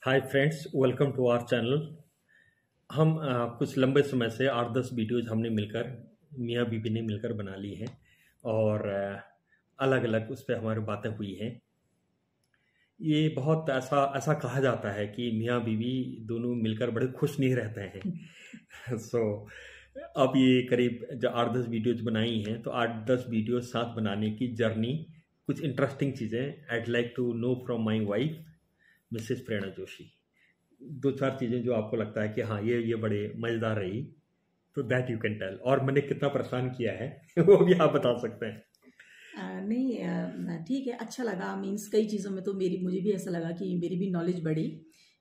Hi friends, welcome to our channel. हम कुछ लंबे समय से 8-10 वीडियोज हमने मिलकर मियाँ बीबी ने मिलकर बना ली हैं और अलग अलग उस पर हमारी बातें हुई हैं। ये बहुत ऐसा ऐसा कहा जाता है कि मियाँ बीवी दोनों मिलकर बड़े खुश नहीं रहते हैं। सो अब ये करीब जो 8-10 वीडियोज बनाई हैं, तो 8-10 वीडियो साथ बनाने की जर्नी, कुछ इंटरेस्टिंग चीज़ें I'd like to know from my wife Mrs Prerna Joshi. दो चार चीजें जो आपको लगता है कि हाँ ये बड़े मजेदार रही, तो दैट यू कैन टेल। और मैंने कितना परेशान किया है वो भी आप बता सकते हैं। नहीं, ठीक है, अच्छा लगा। मीन्स कई चीज़ों में तो मुझे भी ऐसा लगा कि मेरी भी नॉलेज बढ़ी।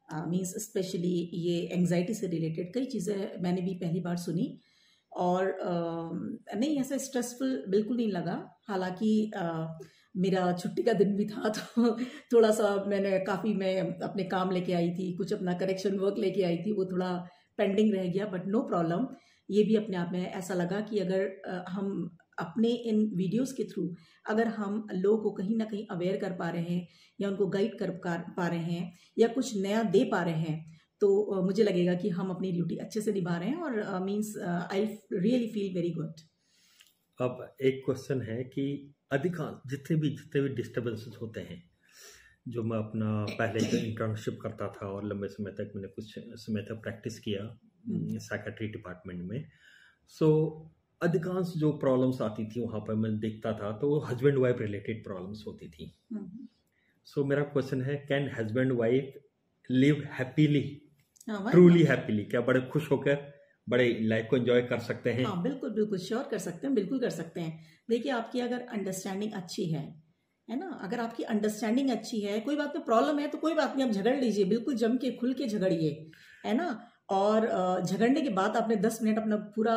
मीन्स स्पेशली ये एंग्जाइटी से रिलेटेड कई चीज़ें मैंने भी पहली बार सुनी। और नहीं, ऐसा स्ट्रेसफुल बिल्कुल नहीं लगा। हालांकि मेरा छुट्टी का दिन भी था तो थोड़ा सा मैं अपने काम लेके आई थी, कुछ अपना करेक्शन वर्क लेके आई थी, वो थोड़ा पेंडिंग रह गया, बट नो प्रॉब्लम। ये भी अपने आप में ऐसा लगा कि अगर हम अपने इन वीडियोस के थ्रू अगर हम लोगों को कहीं ना कहीं अवेयर कर पा रहे हैं या उनको गाइड कर पा रहे हैं या कुछ नया दे पा रहे हैं, तो मुझे लगेगा कि हम अपनी ड्यूटी अच्छे से निभा रहे हैं और means I really feel very good. अब एक क्वेश्चन है कि अधिकांश जितने भी डिस्टर्बेंसेस होते हैं, जो मैं अपना पहले जो इंटर्नशिप करता था और लंबे समय तक मैंने कुछ समय तक प्रैक्टिस किया साइकेट्री डिपार्टमेंट में, सो अधिकांश जो प्रॉब्लम्स आती थी वहाँ पर मैं देखता था तो वो हस्बैंड वाइफ रिलेटेड प्रॉब्लम्स होती थी। सो मेरा क्वेश्चन है, can husband wife live happily, truly happily? क्या बड़े खुश होकर बड़े लाइफ को एंजॉय कर सकते हैं? हाँ, बिल्कुल बिल्कुल श्योर कर सकते हैं, बिल्कुल कर सकते हैं। देखिए, आपकी अगर अंडरस्टैंडिंग अच्छी है ना, अगर आपकी अंडरस्टैंडिंग अच्छी है, कोई बात नहीं, प्रॉब्लम है तो कोई बात नहीं, आप झगड़ लीजिए, बिल्कुल जम के खुल के झगड़िए, है ना। और झगड़ने के बाद आपने 10 मिनट अपना पूरा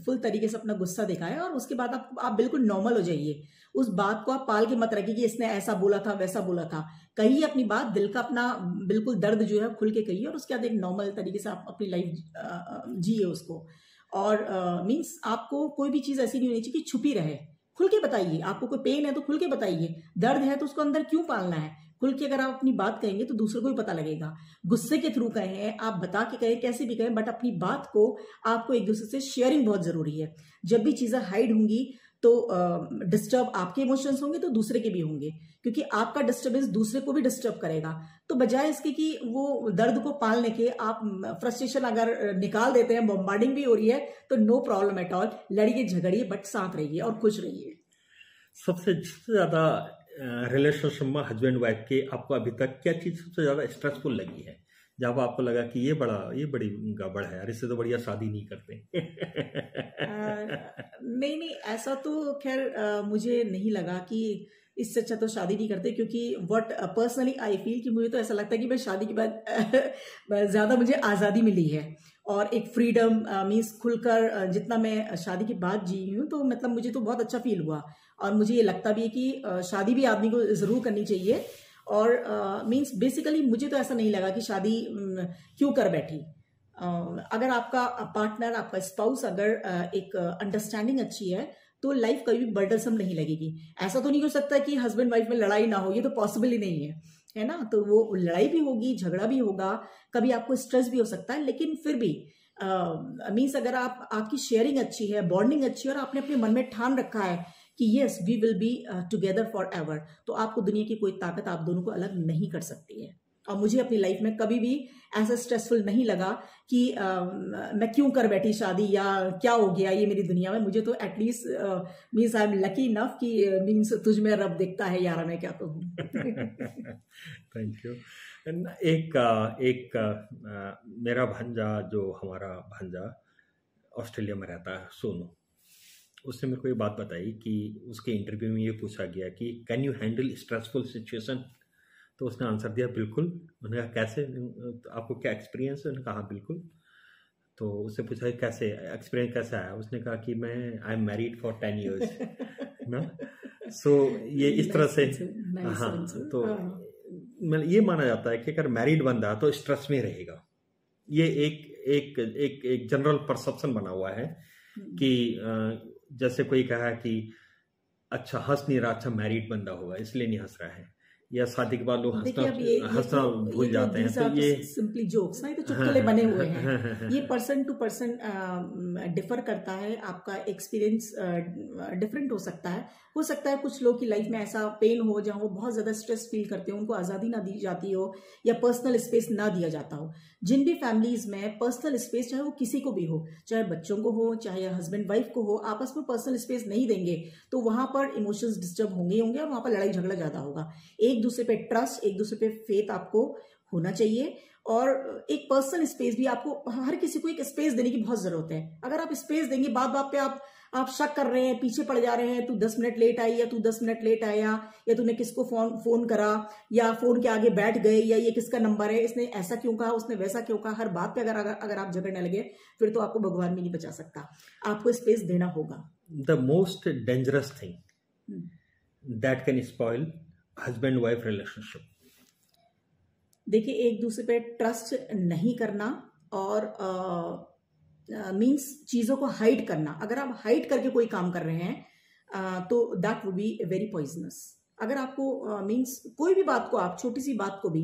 फुल तरीके से अपना गुस्सा दिखाया और उसके बाद आप बिल्कुल नॉर्मल हो जाइए। उस बात को आप पाल के मत रखिए कि इसने ऐसा बोला था वैसा बोला था। कहिए अपनी बात, दिल का अपना बिल्कुल दर्द जो है खुल के कहिए और उसके बाद एक नॉर्मल तरीके से आप अपनी लाइफ जिए उसको। और मीन्स आपको कोई भी चीज ऐसी नहीं होनी चाहिए कि छुपी रहे। खुल के बताइए, आपको कोई पेन है तो खुल के बताइए, दर्द है तो उसको अंदर क्यों पालना है। खुल के अगर आप अपनी बात कहेंगे तो दूसरे को भी पता लगेगा। गुस्से के थ्रू कहें, आप बता के कहें, कैसे भी कहें, बट अपनी बात को आपको एक दूसरे से शेयरिंग बहुत जरूरी है। जब भी चीजें हाइड होंगी तो डिस्टर्ब आपके इमोशंस होंगे तो दूसरे के भी होंगे, क्योंकि आपका डिस्टर्बेंस दूसरे को भी डिस्टर्ब करेगा। तो बजाय इसके कि वो दर्द को पालने के आप फ्रस्ट्रेशन अगर निकाल देते हैं, बॉम्बार्डिंग भी हो रही है, तो नो प्रॉब्लम एट ऑल, लड़िए झगड़िए बट साथ रहिए और खुश रहिए। सबसे ज्यादा रिलेशनशिप में हस्बैंड वाइफ के आपको अभी तक क्या चीज सबसे ज्यादा स्ट्रेसफुल लगी है, जब आपको लगा कि ये बड़ी गड़बड़ है यार, इससे तो बढ़िया शादी नहीं करते? नहीं नहीं, ऐसा तो खैर मुझे नहीं लगा कि इससे अच्छा तो शादी नहीं करते, क्योंकि व्हाट पर्सनली आई फील कि मुझे तो ऐसा लगता है कि मैं शादी के बाद ज्यादा मुझे आज़ादी मिली है और एक फ्रीडम मीन्स खुलकर जितना मैं शादी के बाद जी हूँ, तो मतलब मुझे तो बहुत अच्छा फील हुआ। और मुझे ये लगता भी है कि शादी भी आदमी को जरूर करनी चाहिए। और मीन्स बेसिकली मुझे तो ऐसा नहीं लगा कि शादी क्यों कर बैठी। अगर आपका पार्टनर, आपका स्पाउस अगर एक अंडरस्टैंडिंग अच्छी है तो लाइफ कभी भी बर्डनसम नहीं लगेगी। ऐसा तो नहीं हो सकता कि हस्बैंड वाइफ में लड़ाई ना हो, ये तो पॉसिबल ही नहीं है ना। तो वो लड़ाई भी होगी, झगड़ा भी होगा, कभी आपको स्ट्रेस भी हो सकता है, लेकिन फिर भी मीन्स अगर आपकी शेयरिंग अच्छी है, बॉन्डिंग अच्छी है और आपने अपने मन में ठान रखा है कि yes we will be together forever, तो आपको दुनिया की कोई ताकत आप दोनों को अलग नहीं कर सकती है। और मुझे अपनी लाइफ में कभी भी ऐसा स्ट्रेसफुल नहीं लगा कि मैं क्यों कर बैठी शादी या क्या हो गया ये मेरी दुनिया में। मुझे तो at least means I am lucky enough कि मीन्स तुझ में रब दिखता है यार, मैं क्या कहूँ। Thank you. एक मेरा भांजा, जो हमारा भांजा ऑस्ट्रेलिया में रहता है, सोनू, उसने मेरे को ये बात बताई कि उसके इंटरव्यू में ये पूछा गया कि can you handle stressful situation, तो उसने आंसर दिया बिल्कुल। उन्होंने कहा कैसे, आपको क्या एक्सपीरियंस है? उन्होंने कहा बिल्कुल। तो उससे पूछा कैसे एक्सपीरियंस कैसे आया, उसने कहा कि मैं I am married for 10 years ना। सो ये इस तरह से, हाँ, तो ये माना जाता है कि अगर मैरिड बंदा तो स्ट्रेस में रहेगा। ये एक जनरल परसेप्शन बना हुआ है कि जैसे कोई कहा कि अच्छा हंस नहीं रहा, अच्छा मैरिड बंदा होगा इसलिए नहीं हंस रहा है। या शादी के बाद लोग देखिए अब हंसना भूल जाते हैं, तो ये सिंपली जोक्स ना, ये तो चुटकुले बने हुए हैं। ये पर्सन टू पर्सन डिफर करता है, आपका एक्सपीरियंस डिफरेंट हो सकता है कुछ लोग की लाइफ में ऐसा पेन हो जहां वो बहुत ज्यादा स्ट्रेस फील करते हो, उनको आजादी ना दी जाती हो या पर्सनल स्पेस ना दिया जाता हो। जिन भी फैमिलीज में पर्सनल स्पेस, चाहे वो किसी को भी हो, चाहे बच्चों को हो, चाहे हस्बैंड वाइफ को हो, आपस में पर्सनल स्पेस नहीं देंगे तो वहां पर इमोशंस डिस्टर्ब होंगे और वहां पर लड़ाई झगड़ा ज्यादा होगा। एक दूसरे पे ट्रस्ट, एक दूसरे पे फेथ आपको होना चाहिए। और एक पर्सनल स्पेस भी आपको, हर किसी को एक स्पेस देने की बहुत जरूरत है। अगर आप स्पेस देंगे, बात बात पे आप शक कर रहे हैं, पीछे पड़ जा रहे हैं, तू 10 मिनट लेट आई या तू 10 मिनट लेट आया, या तूने किसको फोन करा, या फोन के आगे बैठ गए, या ये किसका नंबर है, इसने ऐसा क्यों कहा, उसने वैसा क्यों कहा, हर बात पे अगर आप झगड़ने लगे फिर तो आपको भगवान भी नहीं बचा सकता। आपको स्पेस देना होगा। The most dangerous thing that can spoil husband wife relationship. देखिए, एक दूसरे पे ट्रस्ट नहीं करना और मीन्स चीजों को हाइड करना। अगर आप हाइड करके कोई काम कर रहे हैं तो that would be very poisonous. अगर आपको मीन्स कोई भी बात को आप, छोटी सी बात को भी,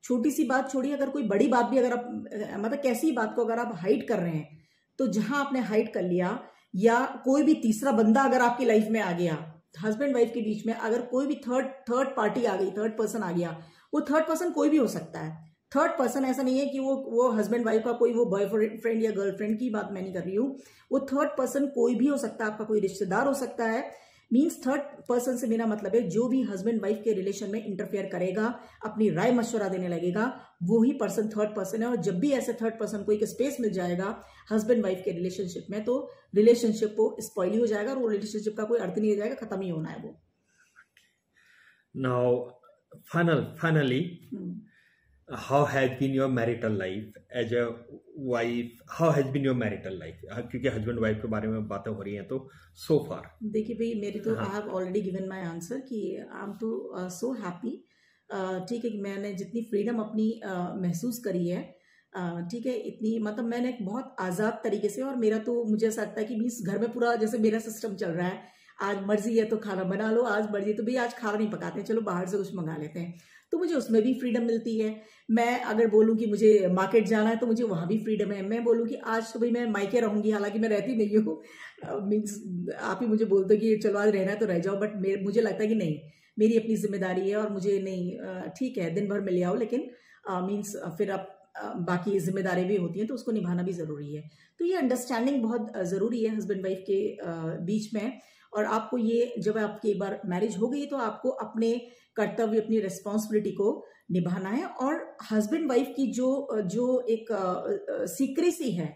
छोटी सी बात छोड़िए, अगर कोई बड़ी बात भी अगर आप मतलब कैसी बात को अगर आप हाइड कर रहे हैं, तो जहां आपने हाइड कर लिया, या कोई भी तीसरा बंदा अगर आपकी लाइफ में आ गया, हस्बैंड वाइफ के बीच में अगर कोई भी थर्ड पार्टी आ गई, थर्ड पर्सन आ गया, वो थर्ड पर्सन कोई भी हो सकता है। थर्ड पर्सन ऐसा नहीं है कि वो हस्बैंड वाइफ का कोई वो बॉयफ्रेंड या गर्लफ्रेंड की बात मैं नहीं कर रही हूँ। वो थर्ड पर्सन कोई भी हो सकता है, आपका कोई रिश्तेदार हो सकता है। मीन्स थर्ड पर्सन से मेरा मतलब है जो भी हस्बैंड वाइफ के रिलेशन में इंटरफेयर करेगा, अपनी राय मशवरा देने लगेगा, वो ही पर्सन थर्ड पर्सन है। और जब भी ऐसे थर्ड पर्सन को एक स्पेस मिल जाएगा हस्बैंड वाइफ के रिलेशनशिप में, तो रिलेशनशिप को स्पॉइल ही हो जाएगा और वो रिलेशनशिप का कोई अर्थ नहीं रह जाएगा, खत्म ही होना है वो। Now finally, how has been your marital life as a wife? How has been your marital life? क्योंकि हस्बैंड वाइफ के बारे में बातें हो रही हैं, तो so far देखिए भाई, मेरी तो I have already given my answer कि आई एम तो सो हैप्पी। ठीक है कि मैंने जितनी फ्रीडम अपनी महसूस करी है, ठीक है, इतनी मतलब मैंने एक बहुत आज़ाद तरीके से, और मेरा तो मुझे ऐसा लगता है कि मीन्स घर में पूरा जैसे मेरा सिस्टम चल रहा है, आज मर्जी है तो खाना बना लो, आज मर्जी तो भाई आज खाना नहीं पकाते हैं, चलो बाहर से कुछ मंगा लेते हैं, तो मुझे उसमें भी फ्रीडम मिलती है। मैं अगर बोलूं कि मुझे मार्केट जाना है तो मुझे वहां भी फ्रीडम है। मैं बोलूं कि आज तो भाई मैं मायके रहूंगी, हालांकि मैं रहती नहीं हूँ, मीन्स आप ही मुझे बोलते हो कि चलो आज रहना है तो रह जाओ, बट मुझे लगता है कि नहीं, मेरी अपनी जिम्मेदारी है और मुझे नहीं, ठीक है दिन भर मिल आओ, लेकिन मीन्स फिर आप बाकी जिम्मेदारी भी होती हैं तो उसको निभाना भी जरूरी है। तो ये अंडरस्टैंडिंग बहुत जरूरी है हस्बैंड वाइफ के बीच में। और आपको ये, जब आपकी एक बार मैरिज हो गई तो आपको अपने कर्तव्य, अपनी रिस्पॉन्सिबिलिटी को निभाना है। और हस्बैंड वाइफ की जो एक सीक्रेसी है,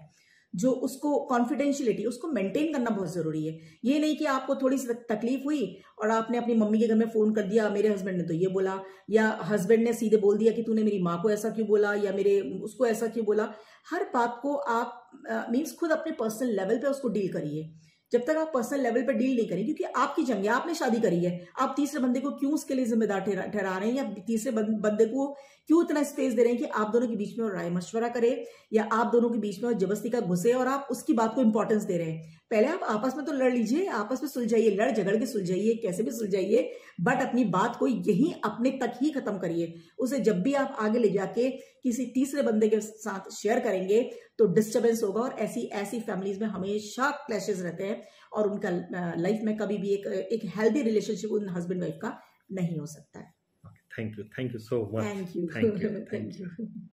जो उसको कॉन्फिडेंशियलिटी, उसको मेंटेन करना बहुत जरूरी है। ये नहीं कि आपको थोड़ी सी तकलीफ हुई और आपने अपनी मम्मी के घर में फोन कर दिया, मेरे हस्बैंड ने तो ये बोला, या हस्बैंड ने सीधे बोल दिया कि तूने मेरी माँ को ऐसा क्यों बोला, या मेरे उसको ऐसा क्यों बोला। हर बात को आप मीन्स खुद अपने पर्सनल लेवल पे उसको डील करिए। जब तक आप पर्सनल लेवल पर डील नहीं करें, क्योंकि आपकी जंग है, आपने शादी करी है, आप तीसरे बंदे को क्यों उसके लिए जिम्मेदार ठहरा रहे हैं, या तीसरे बंदे को क्यों इतना स्पेस दे रहे हैं कि आप दोनों के बीच में राय मशवरा करे, या आप दोनों के बीच में जबरदस्ती का घुसे और आप उसकी बात को इंपॉर्टेंस दे रहे हैं। पहले आप आपस में तो लड़ लीजिए, आपस में सुलझाइए, लड़ झगड़ के सुलझाइए, कैसे भी सुलझाइए, बट अपनी बात को यहीं अपने तक ही खत्म करिए। उसे जब भी आप आगे ले जाके किसी तीसरे बंदे के साथ शेयर करेंगे तो डिस्टर्बेंस होगा, और ऐसी फैमिलीज में हमेशा क्लैशेस रहते हैं, और उनका लाइफ में कभी भी एक हेल्दी रिलेशनशिप उन हस्बैंड वाइफ का नहीं हो सकता है। Thank you so much. Thank you.